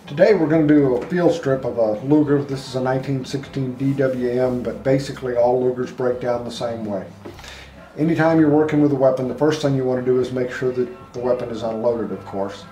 Today we're going to do a field strip of a Luger. This is a 1916 DWM, but basically all Lugers break down the same way. Anytime you're working with a weapon, the first thing you want to do is make sure that the weapon is unloaded, of course.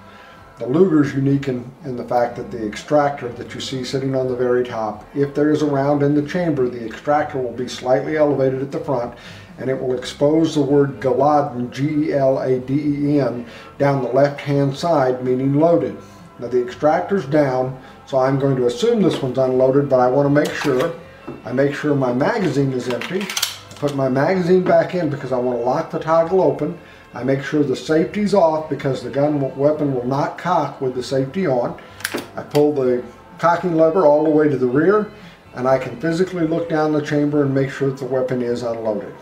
The Luger is unique in the fact that the extractor that you see sitting on the very top, if there is a round in the chamber, the extractor will be slightly elevated at the front and it will expose the word Geladen, G-E-L-A-D-E-N, down the left-hand side, meaning loaded. Now the extractor's down, so I'm going to assume this one's unloaded, but I want to make sure. I make sure my magazine is empty. I put my magazine back in because I want to lock the toggle open. I make sure the safety's off because the weapon will not cock with the safety on. I pull the cocking lever all the way to the rear, and I can physically look down the chamber and make sure that the weapon is unloaded.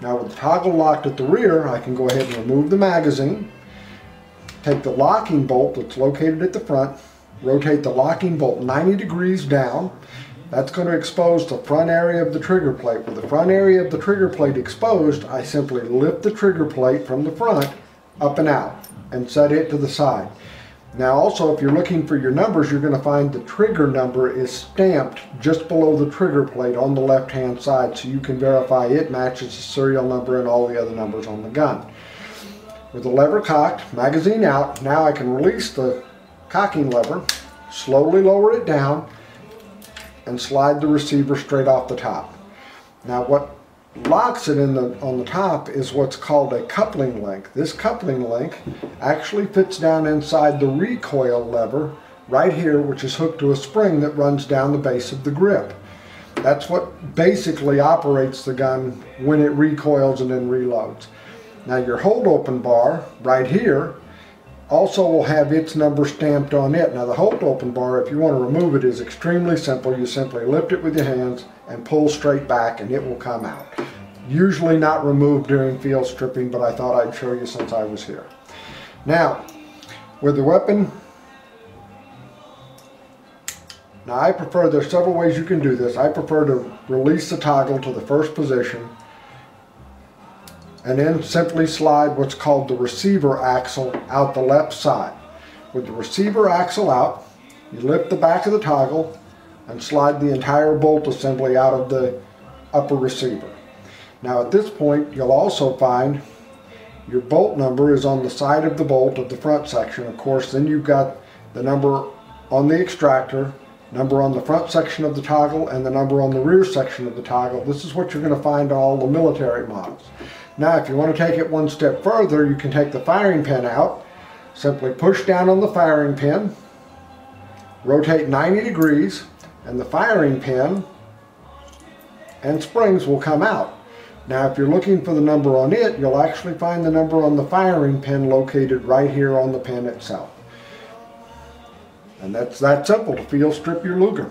Now with the toggle locked at the rear, I can go ahead and remove the magazine. Take the locking bolt that's located at the front, rotate the locking bolt 90 degrees down. That's going to expose the front area of the trigger plate. With the front area of the trigger plate exposed, I simply lift the trigger plate from the front up and out and set it to the side. Now also, if you're looking for your numbers, you're going to find the trigger number is stamped just below the trigger plate on the left hand side, so you can verify it matches the serial number and all the other numbers on the gun. With the lever cocked, magazine out, now I can release the cocking lever, slowly lower it down, and slide the receiver straight off the top. Now what locks it on the top is what's called a coupling link. This coupling link actually fits down inside the recoil lever right here, which is hooked to a spring that runs down the base of the grip. That's what basically operates the gun when it recoils and then reloads. Now your hold open bar right here also will have its number stamped on it. Now the hold open bar, if you want to remove it, is extremely simple. You simply lift it with your hands and pull straight back and it will come out. Usually not removed during field stripping, but I thought I'd show you since I was here. Now with the weapon, now I prefer, there's several ways you can do this. I prefer to release the toggle to the first position and then simply slide what's called the receiver axle out the left side. With the receiver axle out, you lift the back of the toggle and slide the entire bolt assembly out of the upper receiver. Now at this point, you'll also find your bolt number is on the side of the bolt of the front section. Of course, then you've got the number on the extractor, number on the front section of the toggle, and the number on the rear section of the toggle. This is what you're going to find on all the military models. Now if you want to take it one step further, you can take the firing pin out, simply push down on the firing pin, rotate 90 degrees, and the firing pin and springs will come out. Now if you're looking for the number on it, you'll actually find the number on the firing pin located right here on the pin itself. And that's that simple to field strip your Luger.